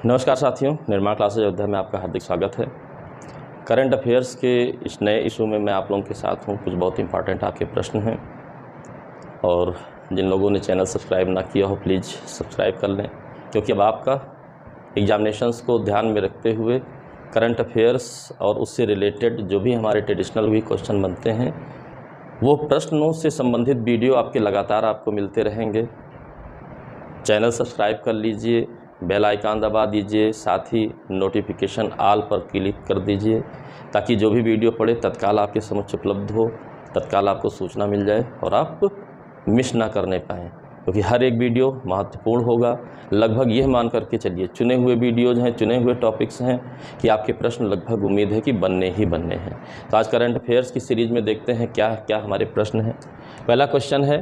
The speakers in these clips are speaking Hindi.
नमस्कार साथियों, निर्माण क्लासेज अयोध्या में आपका हार्दिक स्वागत है। करंट अफेयर्स के इस नए इशू में मैं आप लोगों के साथ हूं। कुछ बहुत इंपॉर्टेंट आपके प्रश्न हैं और जिन लोगों ने चैनल सब्सक्राइब ना किया हो प्लीज़ सब्सक्राइब कर लें, क्योंकि अब आपका एग्जामिनेशंस को ध्यान में रखते हुए करंट अफेयर्स और उससे रिलेटेड जो भी हमारे ट्रेडिशनल भी क्वेश्चन बनते हैं वो प्रश्नों से संबंधित वीडियो आपके लगातार आपको मिलते रहेंगे। चैनल सब्सक्राइब कर लीजिए, बेल आइकन दबा दीजिए, साथ ही नोटिफिकेशन ऑल पर क्लिक कर दीजिए ताकि जो भी वीडियो पड़े तत्काल आपके समक्ष उपलब्ध हो, तत्काल आपको सूचना मिल जाए और आप मिस ना करने पाएँ, क्योंकि हर एक वीडियो महत्वपूर्ण होगा। लगभग यह मान करके चलिए चुने हुए वीडियोज़ हैं, चुने हुए टॉपिक्स हैं कि आपके प्रश्न लगभग उम्मीद है कि बनने ही बनने हैं। तो आज करंट अफेयर्स की सीरीज़ में देखते हैं क्या क्या हमारे प्रश्न हैं। पहला क्वेश्चन है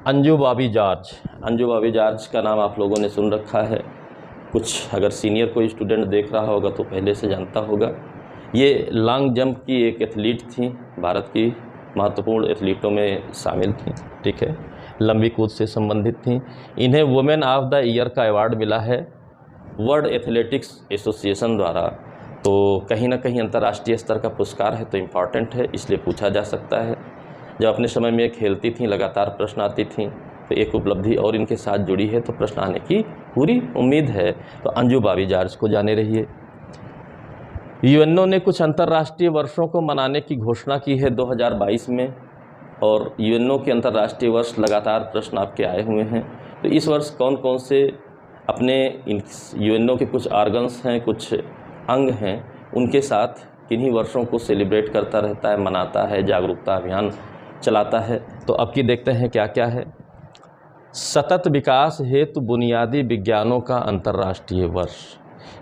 अंजू बॉबी जॉर्ज। अंजू बॉबी जॉर्ज का नाम आप लोगों ने सुन रखा है, कुछ अगर सीनियर कोई स्टूडेंट देख रहा होगा तो पहले से जानता होगा। ये लॉन्ग जंप की एक एथलीट थी, भारत की महत्वपूर्ण एथलीटों में शामिल थी, ठीक है, लंबी कूद से संबंधित थी। इन्हें वुमेन ऑफ द ईयर का अवार्ड मिला है वर्ल्ड एथलेटिक्स एसोसिएशन द्वारा। तो कहीं ना कहीं अंतर्राष्ट्रीय स्तर का पुरस्कार है, तो इम्पॉर्टेंट है, इसलिए पूछा जा सकता है। जब अपने समय में खेलती थी, लगातार प्रश्न आती थी, तो एक उपलब्धि और इनके साथ जुड़ी है, तो प्रश्न आने की पूरी उम्मीद है। तो अंजू बॉबी जॉर्ज को जाने रहिए। यूएनओ ने कुछ अंतर्राष्ट्रीय वर्षों को मनाने की घोषणा की है 2022 में, और यूएनओ के अंतर्राष्ट्रीय वर्ष लगातार प्रश्न आपके आए हुए हैं। तो इस वर्ष कौन कौन से अपने यूएनओ के कुछ ऑर्गन्स हैं, कुछ अंग हैं, उनके साथ किन्हीं वर्षों को सेलिब्रेट करता रहता है, मनाता है, जागरूकता अभियान चलाता है। तो अब की देखते हैं क्या क्या है। सतत विकास हेतु बुनियादी विज्ञानों का अंतर्राष्ट्रीय वर्ष,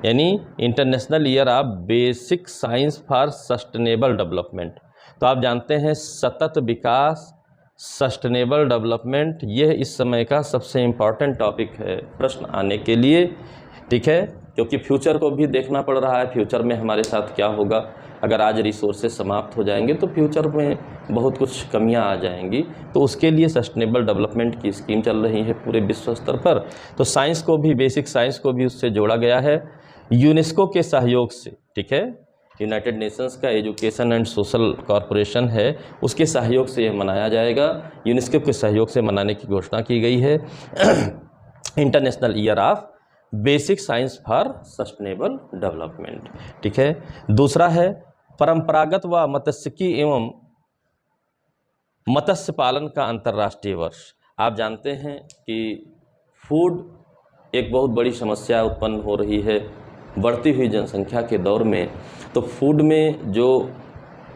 यानी international year of basic science for sustainable development. तो आप जानते हैं सतत विकास, सस्टेनेबल डेवलपमेंट, यह इस समय का सबसे इम्पॉर्टेंट टॉपिक है प्रश्न आने के लिए, ठीक है, क्योंकि फ्यूचर को भी देखना पड़ रहा है। फ्यूचर में हमारे साथ क्या होगा, अगर आज रिसोर्सेज समाप्त हो जाएंगे तो फ्यूचर में बहुत कुछ कमियां आ जाएंगी। तो उसके लिए सस्टेनेबल डेवलपमेंट की स्कीम चल रही है पूरे विश्व स्तर पर। तो साइंस को भी, बेसिक साइंस को भी उससे जोड़ा गया है यूनेस्को के सहयोग से, ठीक है, यूनाइटेड नेशंस का एजुकेशन एंड सोशल कॉरपोरेशन है, उसके सहयोग से यह मनाया जाएगा। यूनेस्को के सहयोग से मनाने की घोषणा की गई है international year of basic science for sustainable development, ठीक है। दूसरा है परंपरागत व मत्स्यिकी एवं मत्स्य पालन का अंतर्राष्ट्रीय वर्ष। आप जानते हैं कि फूड एक बहुत बड़ी समस्या उत्पन्न हो रही है बढ़ती हुई जनसंख्या के दौर में। तो फूड में जो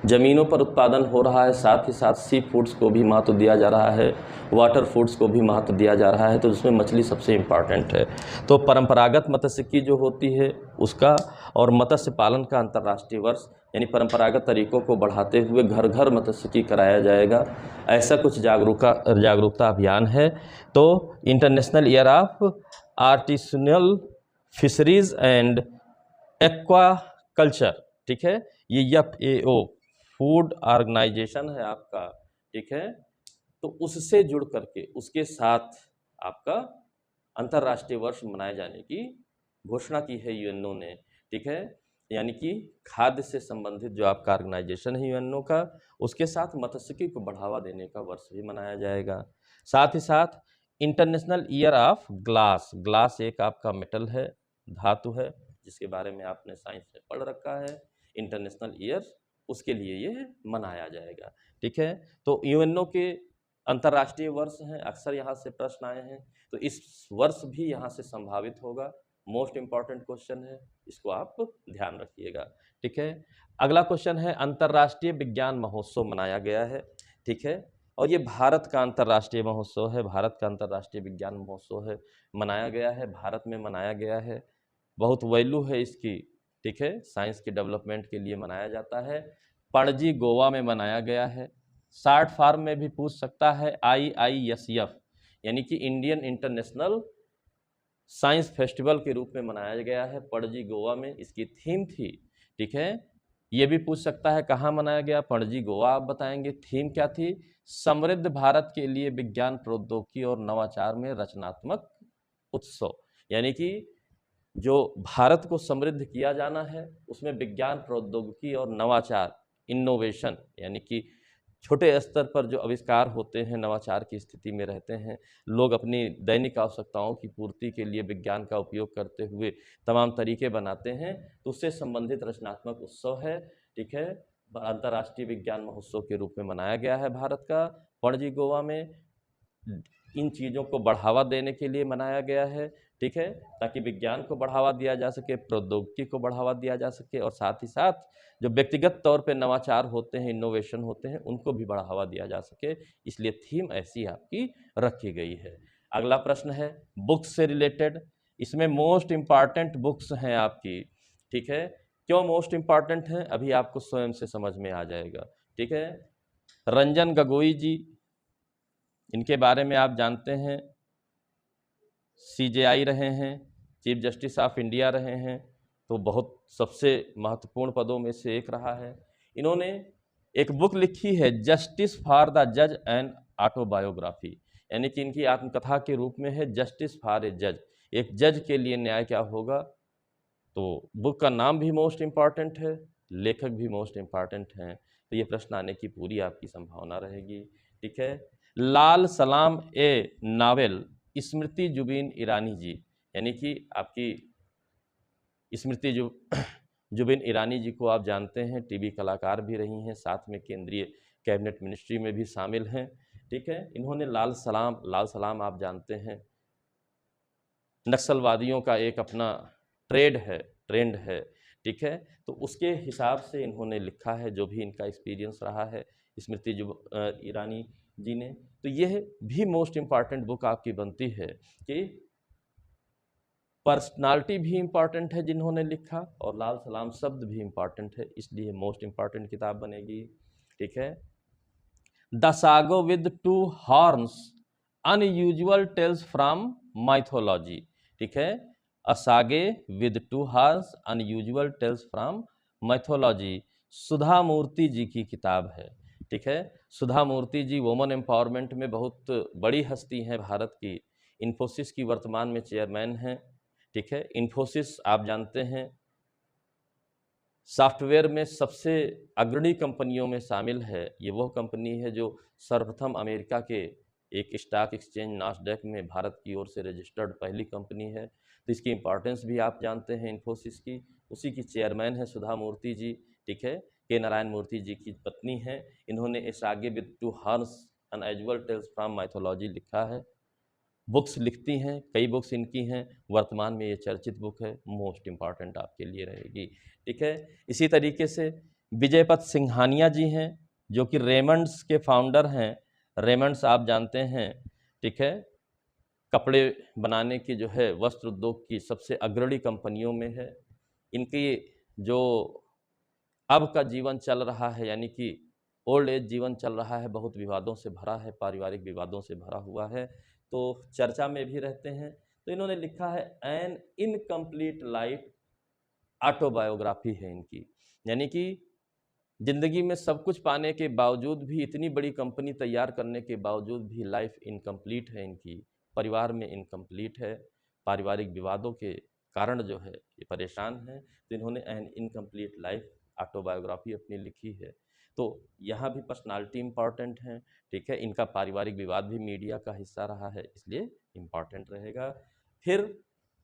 ज़मीनों पर उत्पादन हो रहा है, साथ ही साथ सी फूड्स को भी महत्व दिया जा रहा है, वाटर फूड्स को भी महत्व दिया जा रहा है, तो जिसमें मछली सबसे इम्पॉर्टेंट है। तो परंपरागत मत्स्यिकी जो होती है उसका और मत्स्य पालन का अंतर्राष्ट्रीय वर्ष, यानी परंपरागत तरीक़ों को बढ़ाते हुए घर घर मत्स्यिकी कराया जाएगा, ऐसा कुछ जागरूकता अभियान है। तो international year of artisanal fisheries and aqua culture, ठीक है, ये FAO फूड ऑर्गेनाइजेशन है आपका, ठीक है। तो उससे जुड़ करके उसके साथ आपका अंतर्राष्ट्रीय वर्ष मनाए जाने की घोषणा की है यूएनओ ने, ठीक है। यानी कि खाद्य से संबंधित जो आपका ऑर्गेनाइजेशन है यूएनओ का, उसके साथ मत्स्यिकी को बढ़ावा देने का वर्ष भी मनाया जाएगा। साथ ही साथ international year of glass, glass एक आपका मेटल है, धातु है, जिसके बारे में आपने साइंस में पढ़ रखा है। इंटरनेशनल ईयर उसके लिए ये मनाया जाएगा, ठीक है। तो यूएनओ के अंतर्राष्ट्रीय वर्ष हैं, अक्सर यहाँ से प्रश्न आए हैं, तो इस वर्ष भी यहाँ से संभावित होगा। मोस्ट इम्पॉर्टेंट क्वेश्चन है, इसको आप ध्यान रखिएगा, ठीक है। अगला क्वेश्चन है अंतर्राष्ट्रीय विज्ञान महोत्सव मनाया गया है, ठीक है, और ये भारत का अंतर्राष्ट्रीय महोत्सव है, भारत का अंतर्राष्ट्रीय विज्ञान महोत्सव है, मनाया गया है, भारत में मनाया गया है, बहुत वैल्यू है इसकी, ठीक है, साइंस के डेवलपमेंट के लिए मनाया जाता है। पणजी गोवा में मनाया गया है। शॉर्ट फॉर्म में भी पूछ सकता है IISF, यानी कि इंडियन इंटरनेशनल साइंस फेस्टिवल के रूप में मनाया गया है पणजी गोवा में, इसकी थीम थी, ठीक है। ये भी पूछ सकता है कहाँ मनाया गया, पणजी गोवा, आप बताएंगे। थीम क्या थी, समृद्ध भारत के लिए विज्ञान प्रौद्योगिकी और नवाचार में रचनात्मक उत्सव, यानी कि जो भारत को समृद्ध किया जाना है उसमें विज्ञान प्रौद्योगिकी और नवाचार, इनोवेशन, यानी कि छोटे स्तर पर जो आविष्कार होते हैं नवाचार की स्थिति में रहते हैं, लोग अपनी दैनिक आवश्यकताओं की पूर्ति के लिए विज्ञान का उपयोग करते हुए तमाम तरीके बनाते हैं, तो उससे संबंधित रचनात्मक उत्सव है। ठीक है, अंतर्राष्ट्रीय विज्ञान महोत्सव के रूप में मनाया गया है भारत का, पणजी गोवा में। इन चीज़ों को बढ़ावा देने के लिए मनाया गया है। ठीक है, ताकि विज्ञान को बढ़ावा दिया जा सके, प्रौद्योगिकी को बढ़ावा दिया जा सके, और साथ ही साथ जो व्यक्तिगत तौर पे नवाचार होते हैं, इनोवेशन होते हैं, उनको भी बढ़ावा दिया जा सके, इसलिए थीम ऐसी आपकी रखी गई है। अगला प्रश्न है बुक्स से रिलेटेड। इसमें मोस्ट इम्पॉर्टेंट बुक्स हैं आपकी। ठीक है, क्यों मोस्ट इम्पॉर्टेंट हैं अभी आपको स्वयं से समझ में आ जाएगा। ठीक है, रंजन गोगोई जी, इनके बारे में आप जानते हैं, सीजेआई रहे हैं, चीफ जस्टिस ऑफ इंडिया रहे हैं, तो बहुत सबसे महत्वपूर्ण पदों में से एक रहा है। इन्होंने एक बुक लिखी है जस्टिस फॉर द जज एंड ऑटोबायोग्राफी, यानी कि इनकी आत्मकथा के रूप में है जस्टिस फॉर ए जज, एक जज के लिए न्याय क्या होगा। तो बुक का नाम भी मोस्ट इम्पॉर्टेंट है, लेखक भी मोस्ट इम्पॉर्टेंट हैं, तो ये प्रश्न आने की पूरी आपकी संभावना रहेगी। ठीक है, लाल सलाम ए नावल स्मृति जुबिन ईरानी जी, यानी कि आपकी स्मृति जुबिन ईरानी जी को आप जानते हैं, टीवी कलाकार भी रही हैं, साथ में केंद्रीय कैबिनेट मिनिस्ट्री में भी शामिल हैं। ठीक है, इन्होंने लाल सलाम आप जानते हैं, नक्सलवादियों का एक अपना ट्रेंड है। ठीक है, तो उसके हिसाब से इन्होंने लिखा है, जो भी इनका एक्सपीरियंस रहा है स्मृति ईरानी जी ने, तो यह भी मोस्ट इम्पॉर्टेंट बुक आपकी बनती है कि पर्सनालिटी भी इम्पॉर्टेंट है जिन्होंने लिखा, और लाल सलाम शब्द भी इम्पॉर्टेंट है, इसलिए मोस्ट इम्पॉर्टेंट किताब बनेगी। ठीक है, the sage with two horns unusual tales from mythology. ठीक है, a sage with two horns unusual tales from mythology Sudha Murty ji की किताब है। ठीक है, सुधा मूर्ति जी वुमेन एम्पावरमेंट में बहुत बड़ी हस्ती हैं भारत की, इन्फोसिस की वर्तमान में चेयरमैन हैं। ठीक है, इन्फोसिस आप जानते हैं सॉफ्टवेयर में सबसे अग्रणी कंपनियों में शामिल है। ये वो कंपनी है जो सर्वप्रथम अमेरिका के एक स्टॉक एक्सचेंज नास्डैक में भारत की ओर से रजिस्टर्ड पहली कंपनी है, तो इसकी इम्पॉर्टेंस भी आप जानते हैं इन्फोसिस की। उसी की चेयरमैन है सुधा मूर्ति जी। ठीक है, के नारायण मूर्ति जी की पत्नी हैं। इन्होंने इस आगे with two horns unusual tales from mythology लिखा है। बुक्स लिखती हैं, कई बुक्स इनकी हैं, वर्तमान में ये चर्चित बुक है, मोस्ट इम्पॉर्टेंट आपके लिए रहेगी। ठीक है, इसी तरीके से विजयपत सिंघानिया जी हैं, जो कि रेमंड्स के फाउंडर हैं। रेमंड्स आप जानते हैं, ठीक है, कपड़े बनाने की जो है वस्त्र उद्योग की सबसे अग्रणी कंपनियों में है। इनकी जो अब का जीवन चल रहा है, यानी कि ओल्ड एज जीवन चल रहा है, बहुत विवादों से भरा है, पारिवारिक विवादों से भरा हुआ है, तो चर्चा में भी रहते हैं। तो इन्होंने लिखा है एन इनकम्प्लीट लाइफ, ऑटोबायोग्राफी है इनकी, यानी कि जिंदगी में सब कुछ पाने के बावजूद भी, इतनी बड़ी कंपनी तैयार करने के बावजूद भी लाइफ इनकम्प्लीट है इनकी, परिवार में इनकम्प्लीट है, पारिवारिक विवादों के कारण जो है ये परेशान हैं, तो इन्होंने एन इनकम्प्लीट लाइफ ऑटोबायोग्राफी अपनी लिखी है। तो यहाँ भी पर्सनालिटी इम्पॉर्टेंट है। ठीक है, इनका पारिवारिक विवाद भी मीडिया का हिस्सा रहा है, इसलिए इम्पॉर्टेंट रहेगा। फिर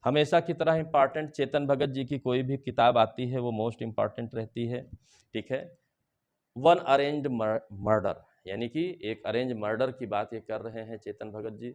हमेशा की तरह इम्पॉर्टेंट चेतन भगत जी की कोई भी किताब आती है वो मोस्ट इम्पॉर्टेंट रहती है। ठीक है, वन अरेंज्ड मर्डर, यानी कि एक अरेंज मर्डर की बात ये कर रहे हैं चेतन भगत जी,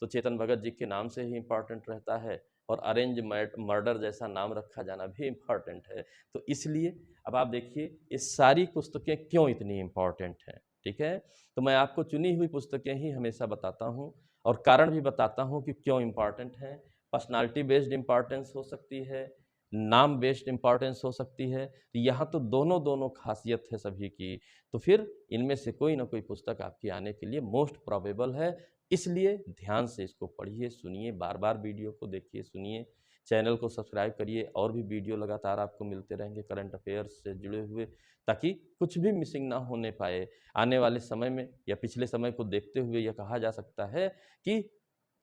तो चेतन भगत जी के नाम से ही इम्पॉर्टेंट रहता है, और अरेंज मर्डर जैसा नाम रखा जाना भी इम्पॉर्टेंट है। तो इसलिए अब आप देखिए ये सारी पुस्तकें क्यों इतनी इम्पॉर्टेंट हैं। ठीक है, तो मैं आपको चुनी हुई पुस्तकें ही हमेशा बताता हूँ, और कारण भी बताता हूँ कि क्यों इम्पॉर्टेंट हैं। पर्सनालिटी बेस्ड इम्पॉर्टेंस हो सकती है, नाम बेस्ड इम्पॉर्टेंस हो सकती है, तो यहाँ तो दोनों दोनों खासियत है सभी की, तो फिर इनमें से कोई ना कोई पुस्तक आपकी आने के लिए मोस्ट प्रोबेबल है। इसलिए ध्यान से इसको पढ़िए, सुनिए, बार बार वीडियो को देखिए, सुनिए, चैनल को सब्सक्राइब करिए, और भी वीडियो लगातार आपको मिलते रहेंगे करंट अफेयर्स से जुड़े हुए, ताकि कुछ भी मिसिंग ना होने पाए। आने वाले समय में या पिछले समय को देखते हुए यह कहा जा सकता है कि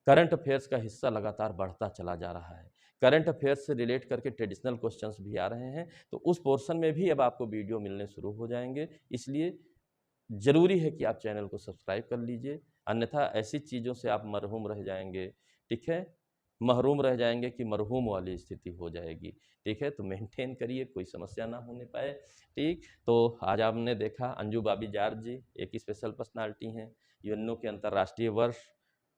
करंट अफेयर्स का हिस्सा लगातार बढ़ता चला जा रहा है, करंट अफेयर्स से रिलेट करके ट्रेडिशनल क्वेश्चंस भी आ रहे हैं, तो उस पोर्शन में भी अब आपको वीडियो मिलने शुरू हो जाएंगे। इसलिए ज़रूरी है कि आप चैनल को सब्सक्राइब कर लीजिए, अन्यथा ऐसी चीज़ों से आप मरहूम रह जाएंगे, ठीक है, महरूम रह जाएंगे कि मरहूम वाली स्थिति हो जाएगी, ठीक है। तो मेंटेन करिए, कोई समस्या ना होने पाए, ठीक। तो आज आपने देखा अंजू बाबी जार्ज जी एक स्पेशल पर्सनालिटी हैं, यूएनओ के अंतर्राष्ट्रीय वर्ष,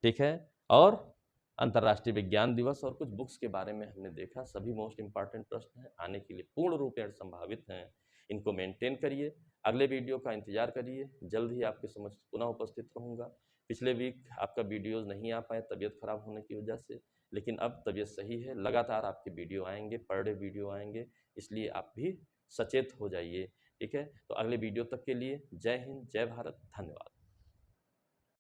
ठीक है, और अंतर्राष्ट्रीय विज्ञान दिवस और कुछ बुक्स के बारे में हमने देखा। सभी मोस्ट इंपॉर्टेंट प्रश्न हैं, आने के लिए पूर्ण रूपेण संभावित हैं। इनको मेंटेन करिए, अगले वीडियो का इंतजार करिए, जल्द ही आपके समक्ष पुनः उपस्थित रहूँगा। पिछले वीक आपका वीडियोज़ नहीं आ पाए तबीयत खराब होने की वजह से, लेकिन अब तबीयत सही है, लगातार आपके वीडियो आएँगे, पर डे वीडियो आएँगे, इसलिए आप भी सचेत हो जाइए, ठीक है। तो अगले वीडियो तक के लिए जय हिंद, जय भारत, धन्यवाद।